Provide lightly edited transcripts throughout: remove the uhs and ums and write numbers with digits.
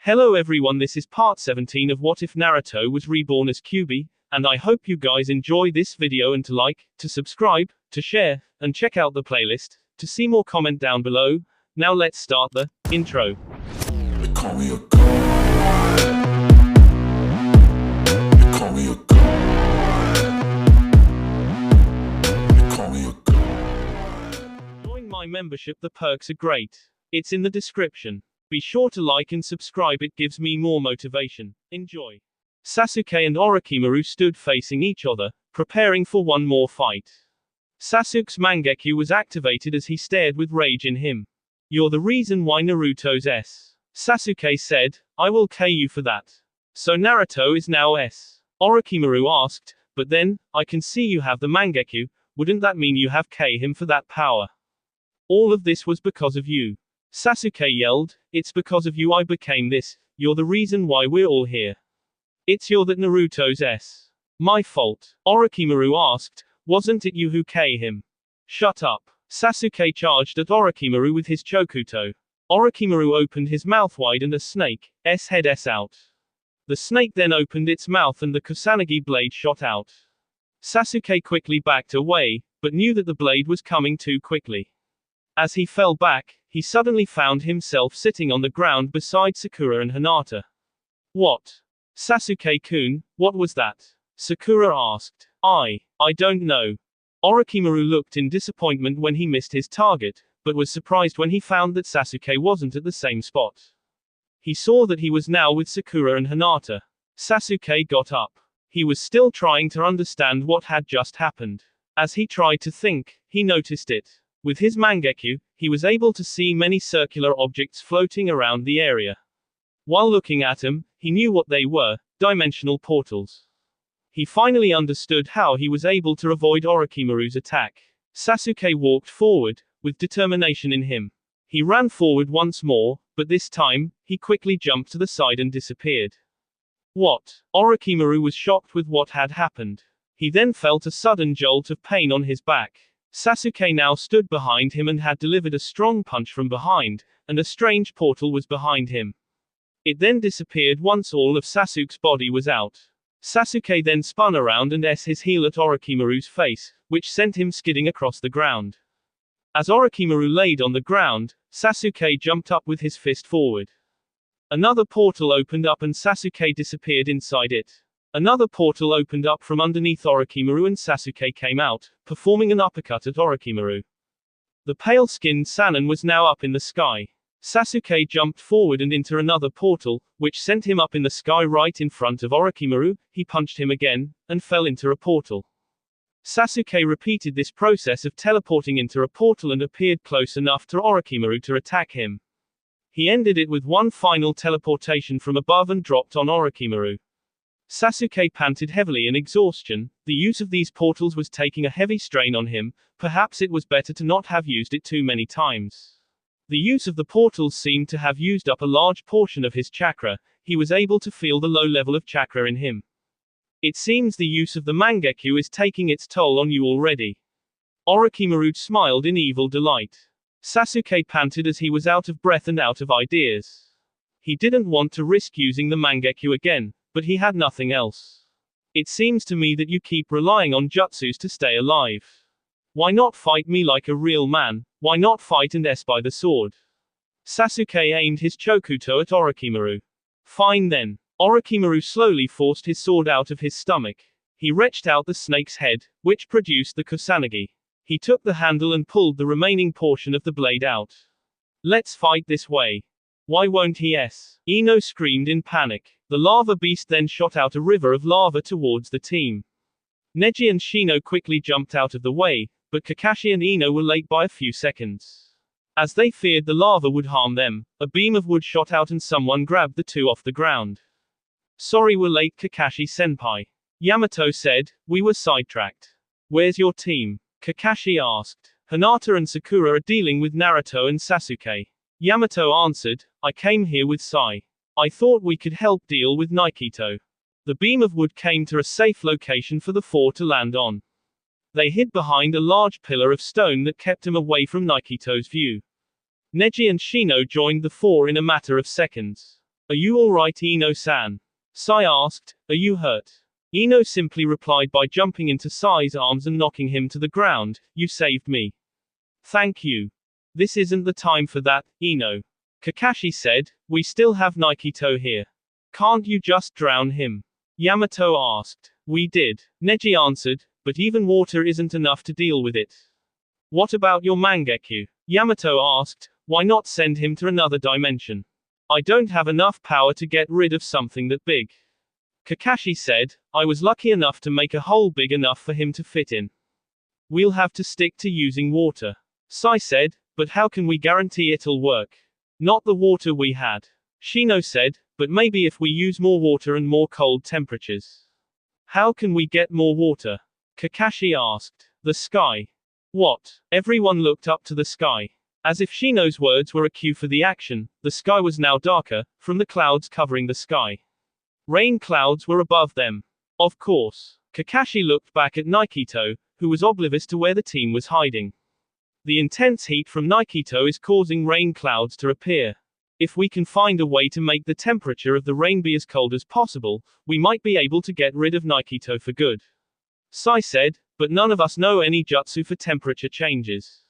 Hello everyone, this is part 17 of What If Naruto Was Reborn as Kyuubi, and I hope you guys enjoy this video and to like, to subscribe, to share, and check out the playlist, to see more comment down below. Now let's start the intro. They call me a god. They call me a god. They call me a god. Join my membership, the perks are great. It's in the description. Be sure to like and subscribe, it gives me more motivation. Enjoy. Sasuke and Orochimaru stood facing each other, preparing for one more fight. Sasuke's Mangekyo was activated as he stared with rage in him. You're the reason why Naruto's S. Sasuke said, I will K you for that. So Naruto is now S. Orochimaru asked, but then, I can see you have the Mangekyo, wouldn't that mean you have K him for that power? All of this was because of you. Sasuke yelled, it's because of you I became this, you're the reason why we're all here. It's your that Naruto's S. My fault. Orochimaru asked, wasn't it you who K him? Shut up. Sasuke charged at Orochimaru with his chokuto. Orochimaru opened his mouth wide and a snake's head out. The snake then opened its mouth and the Kusanagi blade shot out. Sasuke quickly backed away, but knew that the blade was coming too quickly. As he fell back, he suddenly found himself sitting on the ground beside Sakura and Hinata. What? Sasuke-kun, what was that? Sakura asked. I don't know. Orochimaru looked in disappointment when he missed his target, but was surprised when he found that Sasuke wasn't at the same spot. He saw that he was now with Sakura and Hinata. Sasuke got up. He was still trying to understand what had just happened. As he tried to think, he noticed it. With his Mangekyo, he was able to see many circular objects floating around the area. While looking at them, he knew what they were, dimensional portals. He finally understood how he was able to avoid Orochimaru's attack. Sasuke walked forward, with determination in him. He ran forward once more, but this time, he quickly jumped to the side and disappeared. What? Orochimaru was shocked with what had happened. He then felt a sudden jolt of pain on his back. Sasuke now stood behind him and had delivered a strong punch from behind, and a strange portal was behind him. It then disappeared once all of Sasuke's body was out. Sasuke then spun around and his heel at Orochimaru's face, which sent him skidding across the ground. As Orochimaru laid on the ground, Sasuke jumped up with his fist forward. Another portal opened up and Sasuke disappeared inside it. Another portal opened up from underneath Orochimaru and Sasuke came out, performing an uppercut at Orochimaru. The pale-skinned Sannin was now up in the sky. Sasuke jumped forward and into another portal, which sent him up in the sky right in front of Orochimaru. He punched him again, and fell into a portal. Sasuke repeated this process of teleporting into a portal and appeared close enough to Orochimaru to attack him. He ended it with one final teleportation from above and dropped on Orochimaru. Sasuke panted heavily in exhaustion. The use of these portals was taking a heavy strain on him, perhaps it was better to not have used it too many times. The use of the portals seemed to have used up a large portion of his chakra. He was able to feel the low level of chakra in him. It seems the use of the Mangekyo is taking its toll on you already. Orochimaru smiled in evil delight. Sasuke panted as he was out of breath and out of ideas. He didn't want to risk using the Mangekyo again, but he had nothing else. It seems to me that you keep relying on jutsus to stay alive. Why not fight me like a real man? Why not fight and by the sword? Sasuke aimed his chokuto at Orochimaru. Fine then. Orochimaru slowly forced his sword out of his stomach. He wrenched out the snake's head, which produced the Kusanagi. He took the handle and pulled the remaining portion of the blade out. Let's fight this way. Why won't he? Ino screamed in panic. The lava beast then shot out a river of lava towards the team. Neji and Shino quickly jumped out of the way, but Kakashi and Ino were late by a few seconds. As they feared the lava would harm them, a beam of wood shot out and someone grabbed the two off the ground. Sorry we're late, Kakashi-senpai. Yamato said, we were sidetracked. Where's your team? Kakashi asked. Hinata and Sakura are dealing with Naruto and Sasuke. Yamato answered, I came here with Sai. I thought we could help deal with Nikito. The beam of wood came to a safe location for the four to land on. They hid behind a large pillar of stone that kept him away from Nikito's view. Neji and Shino joined the four in a matter of seconds. Are you alright, Ino-san? Sai asked, are you hurt? Ino simply replied by jumping into Sai's arms and knocking him to the ground. You saved me. Thank you. This isn't the time for that, Ino. Kakashi said, we still have Nikito here. Can't you just drown him? Yamato asked. We did. Neji answered, but even water isn't enough to deal with it. What about your Mangekyo? Yamato asked, why not send him to another dimension? I don't have enough power to get rid of something that big. Kakashi said, I was lucky enough to make a hole big enough for him to fit in. We'll have to stick to using water. Sai said, but how can we guarantee it'll work? Not the water we had. Shino said, but maybe if we use more water and more cold temperatures. How can we get more water? Kakashi asked. The sky. What? Everyone looked up to the sky. As if Shino's words were a cue for the action, the sky was now darker, from the clouds covering the sky. Rain clouds were above them. Of course. Kakashi looked back at Nikito, who was oblivious to where the team was hiding. The intense heat from Nikito is causing rain clouds to appear. If we can find a way to make the temperature of the rain be as cold as possible, we might be able to get rid of Nikito for good. Sai said, but none of us know any jutsu for temperature changes.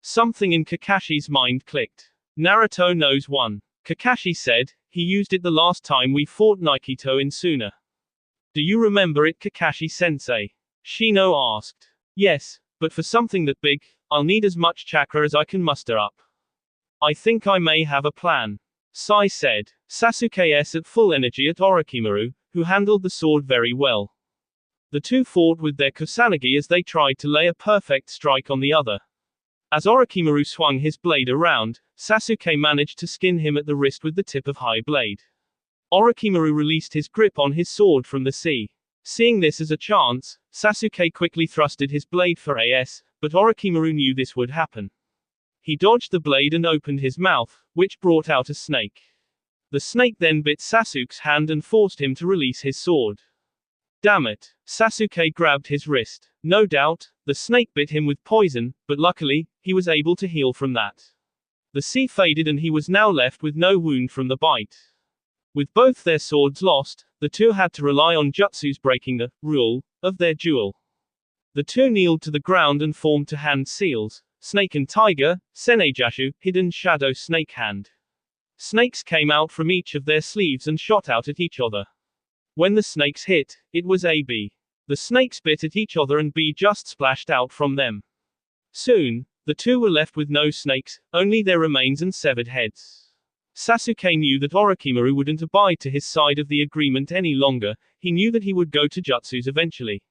Something in Kakashi's mind clicked. Naruto knows one. Kakashi said, he used it the last time we fought Nikito in Suna. Do you remember it, Kakashi-sensei? Shino asked. Yes, but for something that big, I'll need as much chakra as I can muster up. I think I may have a plan. Sai said. Sasuke's at full energy at Orochimaru, who handled the sword very well. The two fought with their Kusanagi as they tried to lay a perfect strike on the other. As Orochimaru swung his blade around, Sasuke managed to skin him at the wrist with the tip of high blade. Orochimaru released his grip on his sword from the sea. Seeing this as a chance, Sasuke quickly thrusted his blade for AS, but Orochimaru knew this would happen. He dodged the blade and opened his mouth, which brought out a snake. The snake then bit Sasuke's hand and forced him to release his sword. Damn it. Sasuke grabbed his wrist. No doubt, the snake bit him with poison, but luckily, he was able to heal from that. The sea faded and he was now left with no wound from the bite. With both their swords lost, the two had to rely on jutsus breaking the rule of their duel. The two kneeled to the ground and formed two hand seals, snake and tiger, senejashu, hidden shadow snake hand. Snakes came out from each of their sleeves and shot out at each other. When the snakes hit, it was A B. The snakes bit at each other and B just splashed out from them. Soon, the two were left with no snakes, only their remains and severed heads. Sasuke knew that Orochimaru wouldn't abide to his side of the agreement any longer, he knew that he would go to jutsus eventually.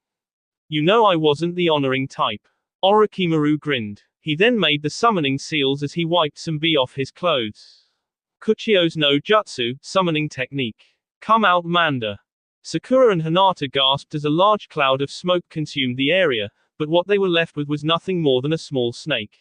You know I wasn't the honoring type. Orochimaru grinned. He then made the summoning seals as he wiped some B off his clothes. Kuchio's no jutsu, summoning technique. Come out, Manda. Sakura and Hinata gasped as a large cloud of smoke consumed the area, but what they were left with was nothing more than a small snake.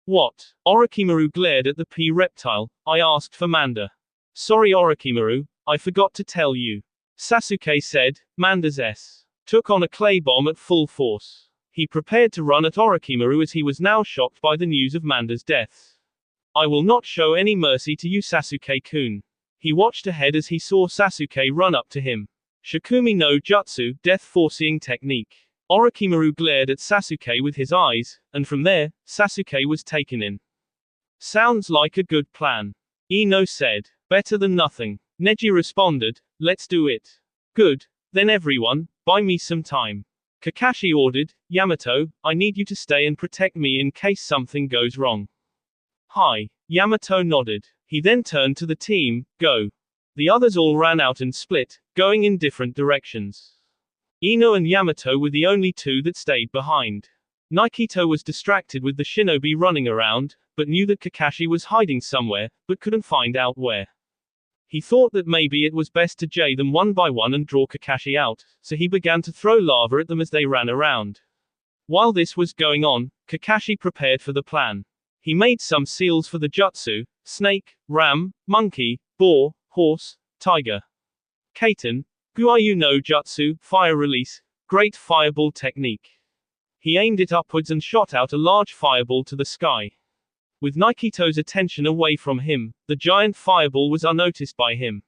What? Orochimaru glared at the P-reptile. I asked for Manda. Sorry Orochimaru, I forgot to tell you. Sasuke said. Manda's S. Took on a clay bomb at full force. He prepared to run at Orochimaru as he was now shocked by the news of Manda's death. I will not show any mercy to you, Sasuke-kun. He watched ahead as he saw Sasuke run up to him. Shikumi no Jutsu, death forcing technique. Orochimaru glared at Sasuke with his eyes, and from there, Sasuke was taken in. Sounds like a good plan. Ino said. Better than nothing. Neji responded, let's do it. Good. Then everyone, buy me some time. Kakashi ordered, Yamato, I need you to stay and protect me in case something goes wrong. Hi. Yamato nodded. He then turned to the team, go. The others all ran out and split, going in different directions. Ino and Yamato were the only two that stayed behind. Nikito was distracted with the shinobi running around, but knew that Kakashi was hiding somewhere, but couldn't find out where. He thought that maybe it was best to jay them one by one and draw Kakashi out, so he began to throw lava at them as they ran around. While this was going on, Kakashi prepared for the plan. He made some seals for the jutsu: snake, ram, monkey, boar, horse, tiger. Kaiten, Guayu no Jutsu, fire release, great fireball technique. He aimed it upwards and shot out a large fireball to the sky. With Nikito's attention away from him, the giant fireball was unnoticed by him.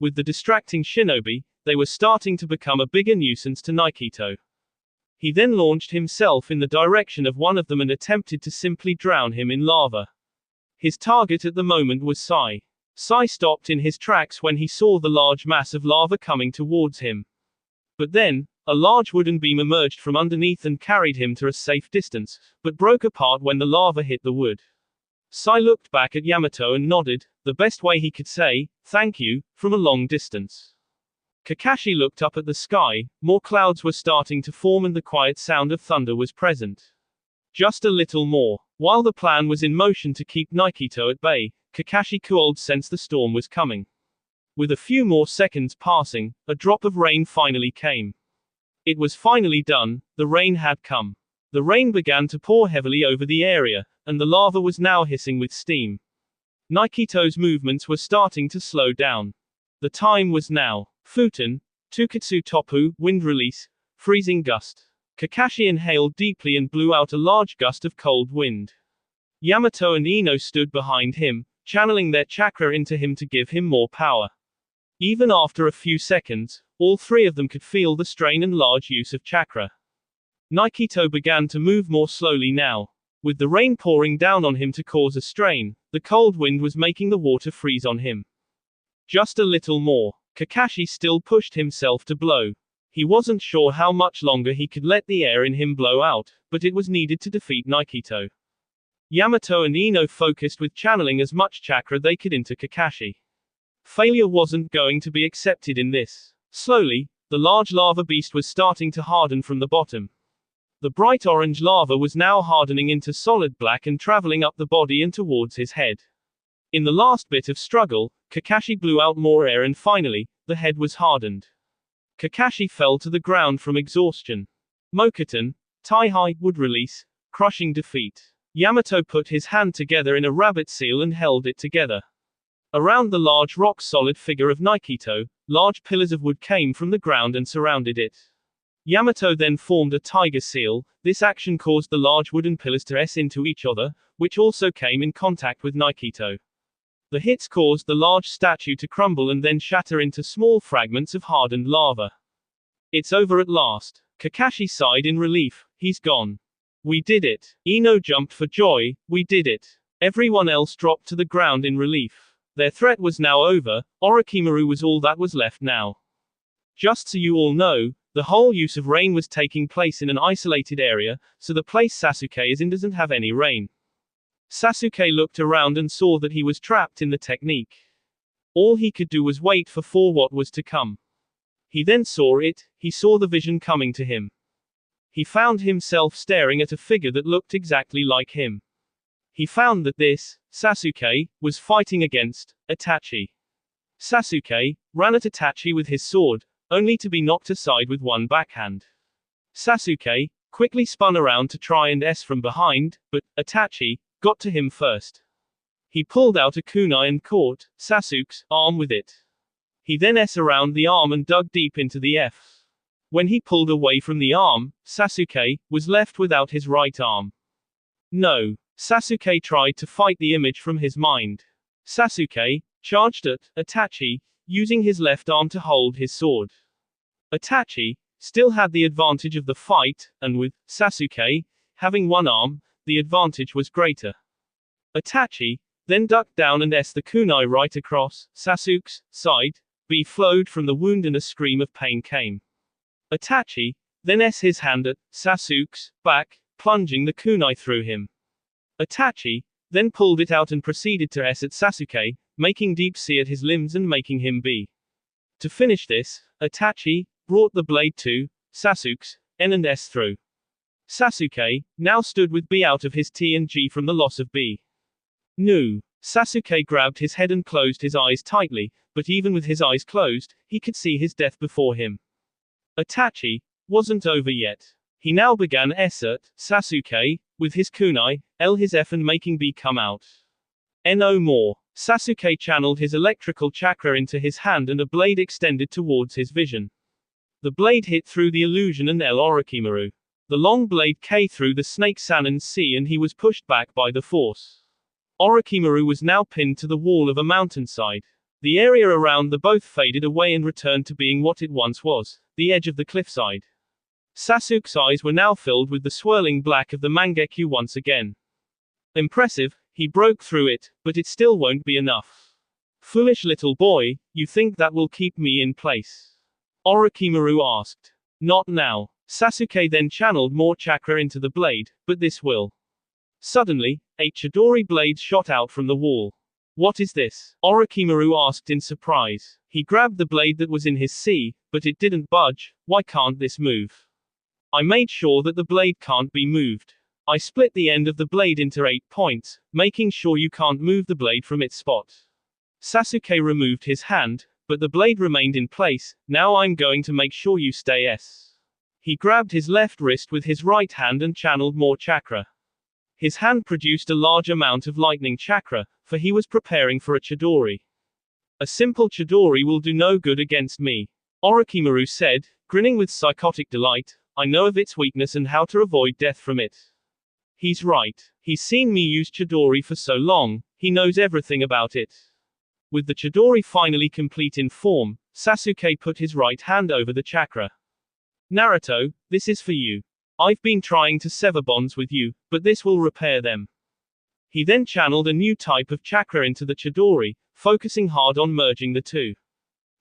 With the distracting shinobi, they were starting to become a bigger nuisance to Nikito. He then launched himself in the direction of one of them and attempted to simply drown him in lava. His target at the moment was Sai. Sai stopped in his tracks when he saw the large mass of lava coming towards him. But then, a large wooden beam emerged from underneath and carried him to a safe distance, but broke apart when the lava hit the wood. Sai looked back at Yamato and nodded, the best way he could say, "Thank you," from a long distance. Kakashi looked up at the sky, more clouds were starting to form and the quiet sound of thunder was present. Just a little more. While the plan was in motion to keep Nikito at bay, Kakashi could sense the storm was coming. With a few more seconds passing, a drop of rain finally came. It was finally done, the rain had come. The rain began to pour heavily over the area, and the lava was now hissing with steam. Nikito's movements were starting to slow down. The time was now. Futen, Tukatsu Topu, wind release, freezing gust. Kakashi inhaled deeply and blew out a large gust of cold wind. Yamato and Ino stood behind him, channeling their chakra into him to give him more power. Even after a few seconds, all three of them could feel the strain and large use of chakra. Nikito began to move more slowly now. With the rain pouring down on him to cause a strain, the cold wind was making the water freeze on him. Just a little more. Kakashi still pushed himself to blow. He wasn't sure how much longer he could let the air in him blow out, but it was needed to defeat Nikito. Yamato and Ino focused with channeling as much chakra they could into Kakashi. Failure wasn't going to be accepted in this. Slowly, the large lava beast was starting to harden from the bottom. The bright orange lava was now hardening into solid black and traveling up the body and towards his head. In the last bit of struggle, Kakashi blew out more air and finally, the head was hardened. Kakashi fell to the ground from exhaustion. Mokuton, Taihai, would release, crushing defeat. Yamato put his hand together in a rabbit seal and held it together. Around the large rock-solid figure of Nikito, large pillars of wood came from the ground and surrounded it. Yamato then formed a tiger seal. This action caused the large wooden pillars to s into each other, which also came in contact with Nikito. The hits caused the large statue to crumble and then shatter into small fragments of hardened lava. It's over at last. Kakashi sighed in relief, he's gone. We did it. Ino jumped for joy, we did it. Everyone else dropped to the ground in relief. Their threat was now over, Orochimaru was all that was left now. Just so you all know, the whole use of rain was taking place in an isolated area, so the place Sasuke is in doesn't have any rain. Sasuke looked around and saw that he was trapped in the technique. All he could do was wait for what was to come. He then saw it, he saw the vision coming to him. He found himself staring at a figure that looked exactly like him. He found that this, Sasuke, was fighting against Itachi. Sasuke ran at Itachi with his sword, only to be knocked aside with one backhand. Sasuke quickly spun around to try and S from behind, but Itachi got to him first. He pulled out a kunai and caught Sasuke's arm with it. He then S around the arm and dug deep into the F. When he pulled away from the arm, Sasuke was left without his right arm. No. Sasuke tried to fight the image from his mind. Sasuke charged at Itachi, using his left arm to hold his sword. Itachi still had the advantage of the fight, and with Sasuke having one arm, the advantage was greater. Itachi then ducked down and S the kunai right across Sasuke's side. B flowed from the wound and a scream of pain came. Itachi then S his hand at Sasuke's back, plunging the kunai through him. Itachi then pulled it out and proceeded to S at Sasuke, making deep C at his limbs and making him B. To finish this, Itachi brought the blade to Sasuke's N and S through. Sasuke now stood with B out of his T and G from the loss of B. Nu. Sasuke grabbed his head and closed his eyes tightly, but even with his eyes closed, he could see his death before him. Itachi wasn't over yet. He now began S at Sasuke, with his kunai, L his F and making B come out. No more. Sasuke channeled his electrical chakra into his hand and a blade extended towards his vision. The blade hit through the illusion and L Orochimaru. The long blade K through the snake Sannin C and he was pushed back by the force. Orochimaru was now pinned to the wall of a mountainside. The area around the both faded away and returned to being what it once was, the edge of the cliffside. Sasuke's eyes were now filled with the swirling black of the Mangekyo once again. Impressive, he broke through it, but it still won't be enough. Foolish little boy, you think that will keep me in place? Orochimaru asked. Not now. Sasuke then channeled more chakra into the blade, but this will. Suddenly, 8 Chidori blades shot out from the wall. What is this? Orochimaru asked in surprise. He grabbed the blade that was in his sea, but it didn't budge. Why can't this move? I made sure that the blade can't be moved. I split the end of the blade into 8 points, making sure you can't move the blade from its spot. Sasuke removed his hand, but the blade remained in place. Now I'm going to make sure you stay s. He grabbed his left wrist with his right hand and channeled more chakra. His hand produced a large amount of lightning chakra, for he was preparing for a Chidori. A simple Chidori will do no good against me. Orochimaru said, grinning with psychotic delight. I know of its weakness and how to avoid death from it. He's right. He's seen me use Chidori for so long, he knows everything about it. With the Chidori finally complete in form, Sasuke put his right hand over the chakra. Naruto, this is for you. I've been trying to sever bonds with you, but this will repair them. He then channeled a new type of chakra into the Chidori, focusing hard on merging the two.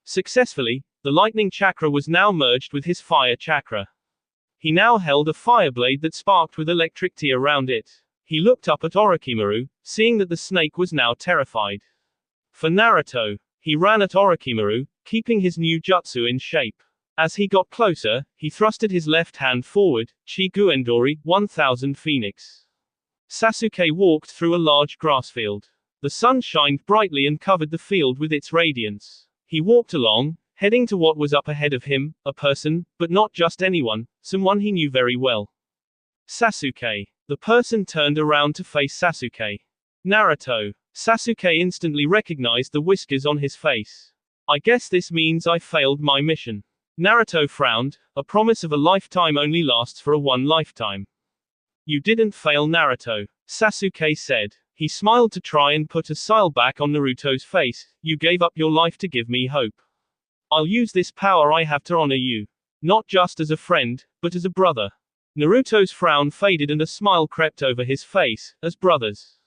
Successfully, the lightning chakra was now merged with his fire chakra. He now held a fire blade that sparked with electricity around it. He looked up at Orochimaru, seeing that the snake was now terrified. For Naruto, he ran at Orochimaru, keeping his new jutsu in shape. As he got closer, he thrusted his left hand forward, Chi-Guendori, 1000 Phoenix. Sasuke walked through a large grass field. The sun shined brightly and covered the field with its radiance. He walked along, heading to what was up ahead of him, a person, but not just anyone, someone he knew very well. Sasuke. The person turned around to face Sasuke. Naruto. Sasuke instantly recognized the whiskers on his face. I guess this means I failed my mission. Naruto frowned. A promise of a lifetime only lasts for one lifetime. You didn't fail, Naruto, Sasuke said. He smiled to try and put a smile back on Naruto's face. You gave up your life to give me hope. I'll use this power I have to honor you. Not just as a friend, but as a brother. Naruto's frown faded and a smile crept over his face, as brothers.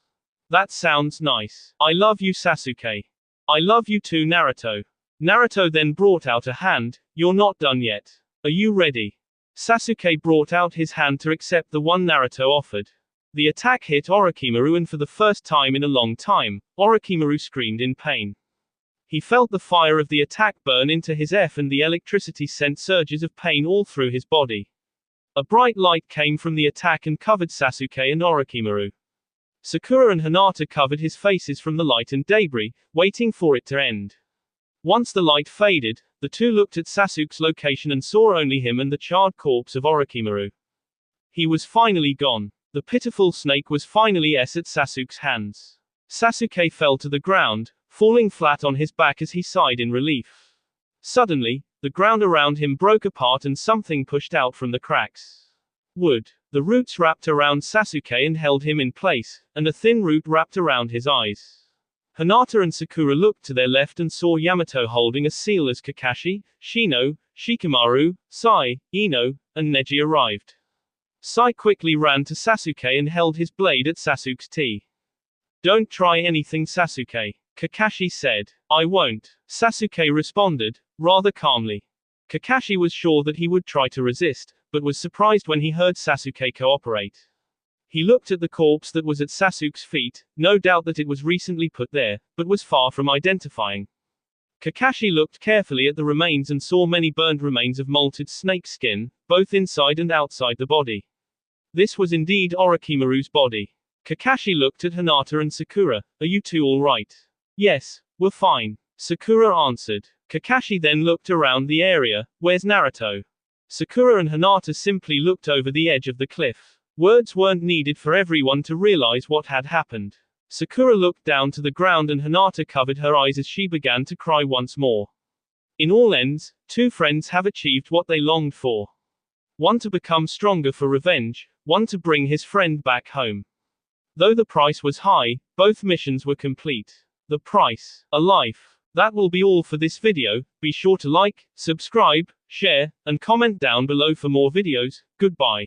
That sounds nice. I love you, Sasuke. I love you too, Naruto. Naruto then brought out a hand. You're not done yet. Are you ready? Sasuke brought out his hand to accept the one Naruto offered. The attack hit Orochimaru, and for the first time in a long time, Orochimaru screamed in pain. He felt the fire of the attack burn into his F, and the electricity sent surges of pain all through his body. A bright light came from the attack and covered Sasuke and Orochimaru. Sakura and Hinata covered his faces from the light and debris, waiting for it to end. Once the light faded, the two looked at Sasuke's location and saw only him and the charred corpse of Orochimaru. He was finally gone. The pitiful snake was finally at Sasuke's hands. Sasuke fell to the ground, falling flat on his back as he sighed in relief. Suddenly, the ground around him broke apart and something pushed out from the cracks. Wood. The roots wrapped around Sasuke and held him in place, and a thin root wrapped around his eyes. Hinata and Sakura looked to their left and saw Yamato holding a seal as Kakashi, Shino, Shikamaru, Sai, Ino, and Neji arrived. Sai quickly ran to Sasuke and held his blade at Sasuke's T. Don't try anything, Sasuke, Kakashi said. I won't, Sasuke responded, rather calmly. Kakashi was sure that he would try to resist, but was surprised when he heard Sasuke cooperate. He looked at the corpse that was at Sasuke's feet, no doubt that it was recently put there, but was far from identifying. Kakashi looked carefully at the remains and saw many burned remains of molted snake skin, both inside and outside the body. This was indeed Orochimaru's body. Kakashi looked at Hinata and Sakura. Are you two all right? Yes, we're fine, Sakura answered. Kakashi then looked around the area. Where's Naruto? Sakura and Hinata simply looked over the edge of the cliff. Words weren't needed for everyone to realize what had happened. Sakura looked down to the ground and Hinata covered her eyes as she began to cry once more. In all ends, two friends have achieved what they longed for. One to become stronger for revenge, one to bring his friend back home. Though the price was high, both missions were complete. The price, a life. That will be all for this video. Be sure to like, subscribe, share, and comment down below for more videos. Goodbye.